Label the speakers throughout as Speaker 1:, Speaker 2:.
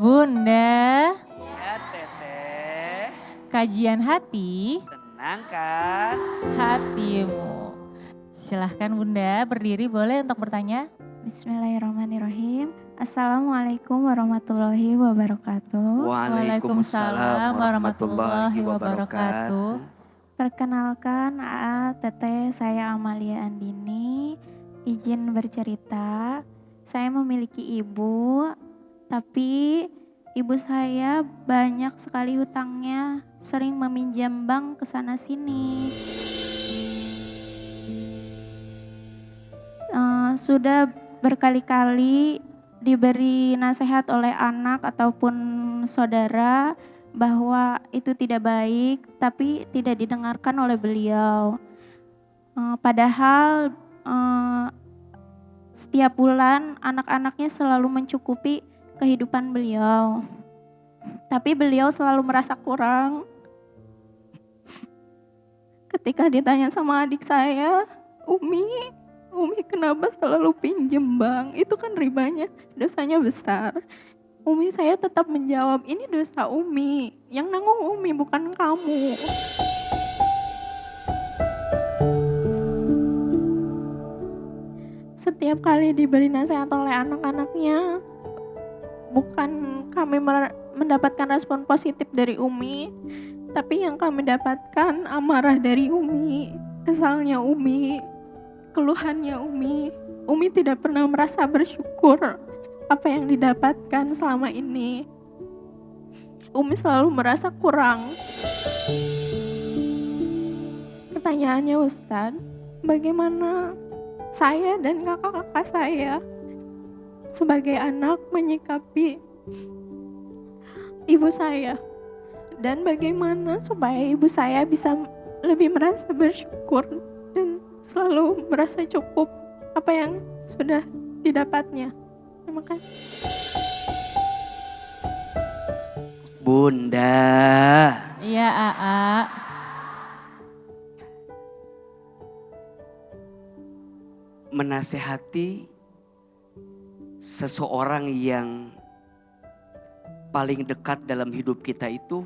Speaker 1: Bunda,
Speaker 2: Ya teteh,
Speaker 1: kajian hati,
Speaker 2: tenangkan.
Speaker 1: hatimu. Silahkan Bunda, berdiri boleh untuk bertanya?
Speaker 3: Bismillahirrahmanirrahim. Assalamualaikum warahmatullahi wabarakatuh.
Speaker 1: Waalaikumsalam warahmatullahi wabarakatuh.
Speaker 3: Perkenalkan, Teteh, saya Amalia Andini. Izin bercerita, saya memiliki ibu, tapi ibu saya banyak sekali hutangnya, sering meminjam bank ke sana sini. Sudah berkali-kali diberi nasihat oleh anak ataupun saudara bahwa itu tidak baik, tapi tidak didengarkan oleh beliau. Padahal setiap bulan anak-anaknya selalu mencukupi kehidupan beliau. Tapi beliau selalu merasa kurang. Ketika ditanya sama adik saya, Umi kenapa selalu pinjem bang? Itu kan ribanya, dosanya besar. Umi saya tetap menjawab, ini dosa Umi. Yang nanggung Umi bukan kamu. Setiap kali diberi nasihat oleh anak-anaknya, bukan kami mendapatkan respon positif dari Umi, tapi yang kami dapatkan amarah dari Umi, kesalnya Umi, keluhannya Umi. Umi tidak pernah merasa bersyukur apa yang didapatkan selama ini. Umi selalu merasa kurang. Pertanyaannya Ustadz, bagaimana saya dan kakak-kakak saya sebagai anak menyikapi ibu saya? Dan bagaimana supaya ibu saya bisa lebih merasa bersyukur dan selalu merasa cukup apa yang sudah didapatnya. Terima kasih.
Speaker 2: Bunda,
Speaker 1: Iya, Aa.
Speaker 2: menasehati seseorang yang paling dekat dalam hidup kita itu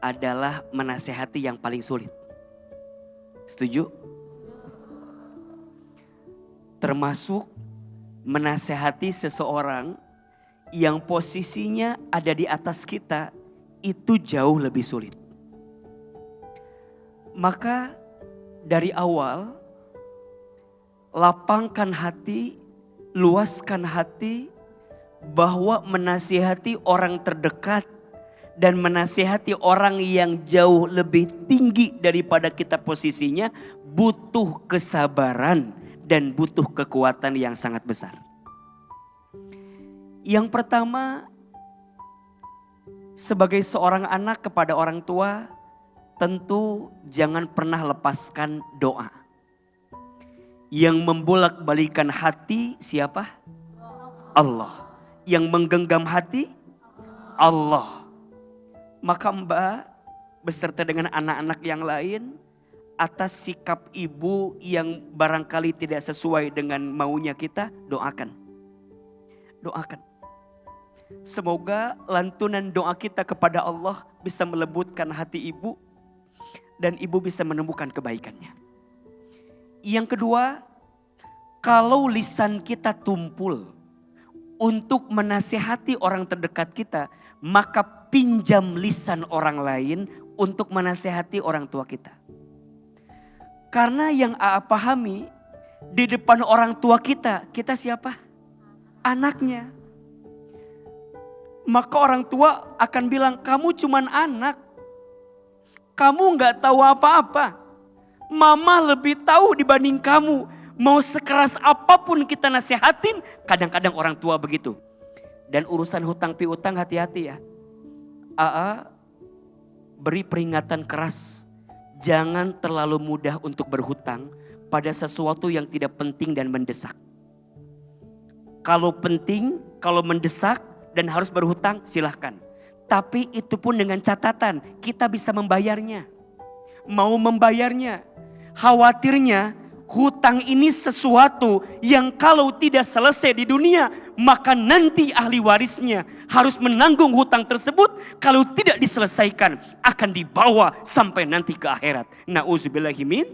Speaker 2: adalah menasehati yang paling sulit. Setuju? Termasuk menasehati seseorang yang posisinya ada di atas kita itu jauh lebih sulit. Maka dari awal lapangkan hati, luaskan hati bahwa menasihati orang terdekat dan menasihati orang yang jauh lebih tinggi daripada kita posisinya butuh kesabaran dan butuh kekuatan yang sangat besar. Yang pertama, sebagai seorang anak kepada orang tua, tentu jangan pernah lepaskan doa. Yang membolak-balikan hati siapa? Allah. Yang menggenggam hati? Allah. Maka Mbak beserta dengan anak-anak yang lain, atas sikap ibu yang barangkali tidak sesuai dengan maunya kita, doakan. Doakan. Semoga lantunan doa kita kepada Allah bisa melembutkan hati ibu dan ibu bisa menemukan kebaikannya. Yang kedua, kalau lisan kita tumpul untuk menasihati orang terdekat kita, maka pinjam lisan orang lain untuk menasihati orang tua kita. Karena yang Aa pahami, di depan orang tua kita siapa? Anaknya. Maka orang tua akan bilang, kamu cuman anak. Kamu gak tahu apa-apa. Mama lebih tahu dibanding kamu. Mau sekeras apapun kita nasihatin, kadang-kadang orang tua begitu. Dan urusan hutang piutang hati-hati ya. Aa beri peringatan keras. Jangan terlalu mudah untuk berhutang pada sesuatu yang tidak penting dan mendesak. Kalau penting, kalau mendesak dan harus berhutang silahkan. Tapi itu pun dengan catatan kita bisa membayarnya. Mau membayarnya. Khawatirnya hutang ini sesuatu yang kalau tidak selesai di dunia, maka nanti ahli warisnya harus menanggung hutang tersebut. Kalau tidak diselesaikan, akan dibawa sampai nanti ke akhirat. Na'udzubillahi min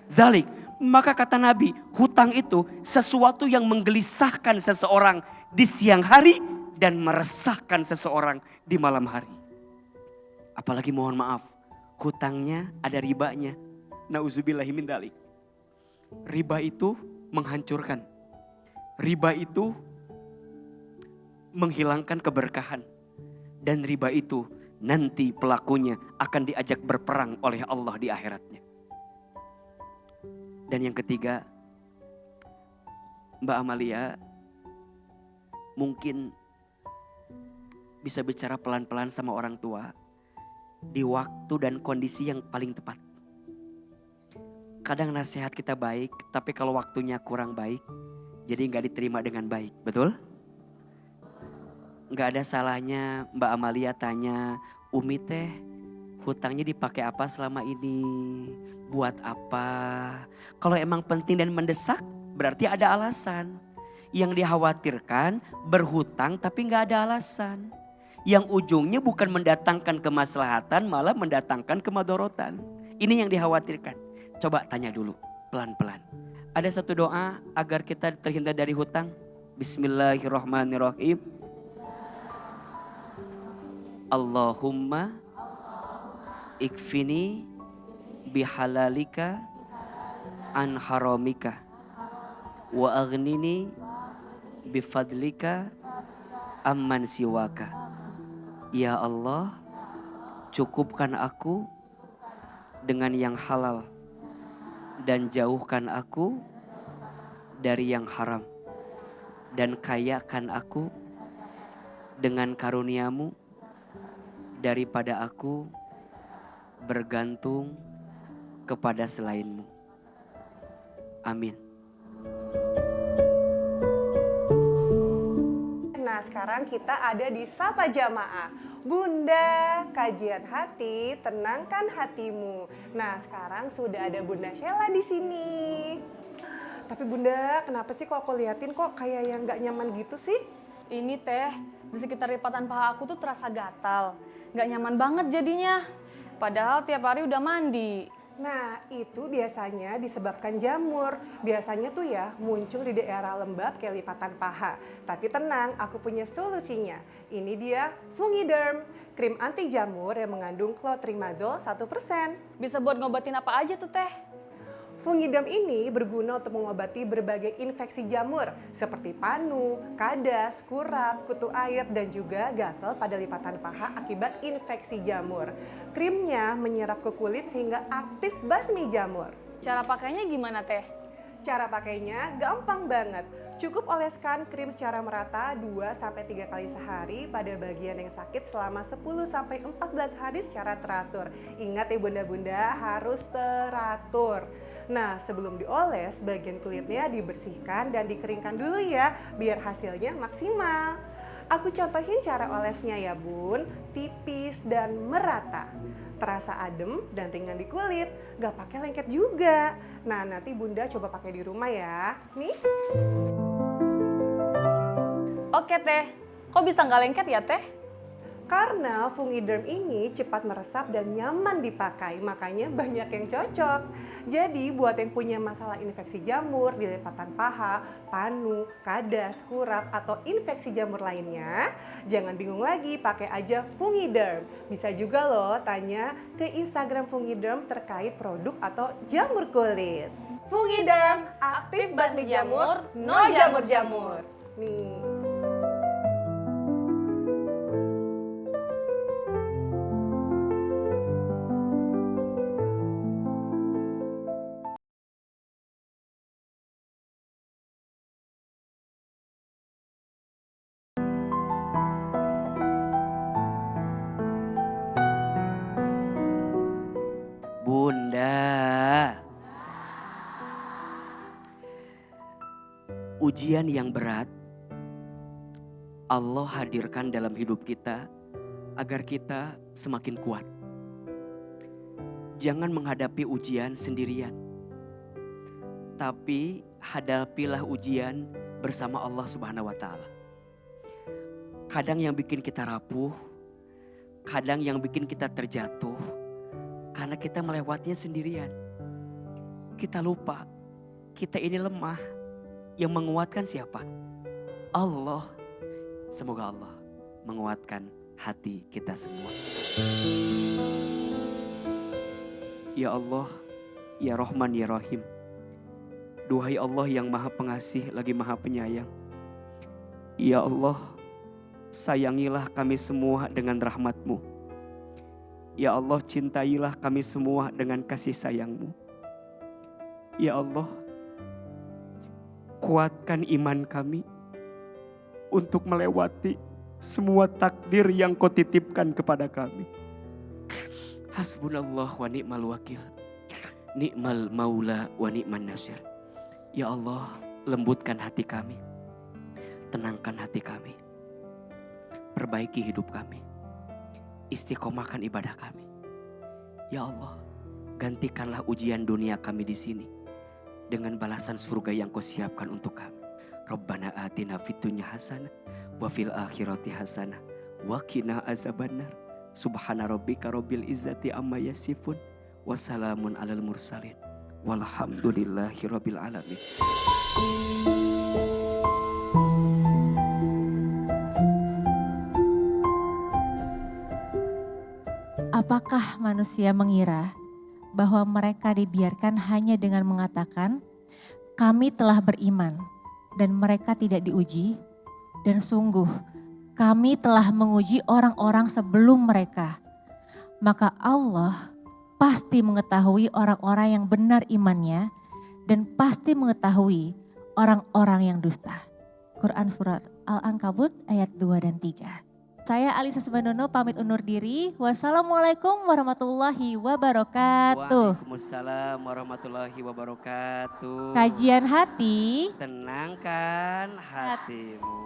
Speaker 2: zalik. Maka kata Nabi, hutang itu sesuatu yang menggelisahkan seseorang di siang hari dan meresahkan seseorang di malam hari. Apalagi mohon maaf, hutangnya ada ribanya. Na'udzubillahi min zalik. Riba itu menghancurkan. Riba itu menghilangkan keberkahan. Dan riba itu nanti pelakunya akan diajak berperang oleh Allah di akhiratnya. Dan yang ketiga, Mbak Amalia mungkin bisa bicara pelan-pelan sama orang tua di waktu dan kondisi yang paling tepat. Kadang nasihat kita baik, tapi kalau waktunya kurang baik, jadi gak diterima dengan baik, betul? Gak ada salahnya Mbak Amalia tanya, Umi teh hutangnya dipakai apa selama ini? Buat apa? Kalau emang penting dan mendesak, berarti ada alasan. Yang dikhawatirkan berhutang tapi gak ada alasan. Yang ujungnya bukan mendatangkan kemaslahatan, malah mendatangkan kemadorotan. Ini yang dikhawatirkan. Coba tanya dulu, pelan-pelan. Ada satu doa agar kita terhindar dari hutang. Bismillahirrahmanirrahim. Allahumma ikfini bihalalika an haramika wa aghnini bifadlika amman siwaka. Ya Allah, cukupkan aku dengan yang halal dan jauhkan aku dari yang haram, dan kayakan aku dengan karuniamu daripada aku bergantung kepada selainmu. Amin.
Speaker 4: Nah, sekarang kita ada di Sapa Jamaah. Bunda, kajian hati, tenangkan hatimu. Nah, sekarang sudah ada Bunda Sheila di sini. Tapi Bunda, kenapa sih kok aku liatin kok kayak yang gak nyaman gitu sih?
Speaker 5: Ini teh, di sekitar lipatan paha aku tuh terasa gatal. Gak nyaman banget jadinya. Padahal tiap hari udah mandi.
Speaker 4: Nah, itu biasanya disebabkan jamur. Biasanya tuh ya muncul di daerah lembab kayak lipatan paha. Tapi tenang, aku punya solusinya. Ini dia Fungiderm, krim anti jamur yang mengandung clotrimazole 1%.
Speaker 5: Bisa buat ngobatin apa aja tuh teh?
Speaker 4: Fungiderm ini berguna untuk mengobati berbagai infeksi jamur seperti panu, kadas, kurap, kutu air, dan juga gatal pada lipatan paha akibat infeksi jamur. Krimnya menyerap ke kulit sehingga aktif basmi jamur.
Speaker 5: Cara pakainya gimana teh?
Speaker 4: Cara pakainya gampang banget. Cukup oleskan krim secara merata 2-3 kali sehari pada bagian yang sakit selama 10-14 hari secara teratur. Ingat ya bunda-bunda, harus teratur. Nah, sebelum dioles, bagian kulitnya dibersihkan dan dikeringkan dulu ya, biar hasilnya maksimal. Aku contohin cara olesnya ya bun, tipis dan merata. Terasa adem dan ringan di kulit, gak pakai lengket juga. Nah, nanti bunda coba pakai di rumah ya. Nih.
Speaker 5: Oke teh, kok bisa nggak lengket ya teh?
Speaker 4: Karena Fungiderm ini cepat meresap dan nyaman dipakai, makanya banyak yang cocok. Jadi buat yang punya masalah infeksi jamur di lipatan paha, panu, kadas, kurap, atau infeksi jamur lainnya, jangan bingung lagi, pakai aja Fungiderm. Bisa juga loh tanya ke Instagram Fungiderm terkait produk atau jamur kulit. Fungiderm, aktif basmi jamur, no jamur-jamur. Nih.
Speaker 2: Bunda, ujian yang berat Allah hadirkan dalam hidup kita agar kita semakin kuat. Jangan menghadapi ujian sendirian. Tapi hadapilah ujian bersama Allah Subhanahu wa taala. Kadang yang bikin kita rapuh, kadang yang bikin kita terjatuh karena kita melewatinya sendirian. Kita lupa, kita ini lemah. Yang menguatkan siapa? Allah. Semoga Allah menguatkan hati kita semua. Ya Allah, ya Rahman, ya Rahim. Duhai Allah yang maha pengasih lagi maha penyayang. Ya Allah, sayangilah kami semua dengan rahmat-Mu. Ya Allah, cintailah kami semua dengan kasih sayang-Mu. Ya Allah, kuatkan iman kami untuk melewati semua takdir yang Kau titipkan kepada kami. Hasbunallah wa ni'mal wakil. Ni'mal maula wa ni'man nasir. Ya Allah, lembutkan hati kami. Tenangkan hati kami. Perbaiki hidup kami. Istiqomahkan ibadah kami. Ya Allah, gantikanlah ujian dunia kami di sini dengan balasan surga yang Kau siapkan untuk kami. Rabbana atina fid dunya hasanah wa fil akhirati hasanah wa qina azabannar. Subhana rabbika rabbil izzati amma yasifun wa salamun alal mursalin walhamdulillahi rabbil alamin.
Speaker 1: Apakah manusia mengira bahwa mereka dibiarkan hanya dengan mengatakan, kami telah beriman dan mereka tidak diuji? Dan sungguh kami telah menguji orang-orang sebelum mereka. Maka Allah pasti mengetahui orang-orang yang benar imannya dan pasti mengetahui orang-orang yang dusta. Quran Surat Al-Ankabut ayat 2 dan 3. Saya Alisa Sebandono pamit undur diri. Wassalamualaikum warahmatullahi wabarakatuh.
Speaker 2: Waalaikumsalam warahmatullahi wabarakatuh.
Speaker 1: Kajian hati.
Speaker 2: Tenangkan hatimu.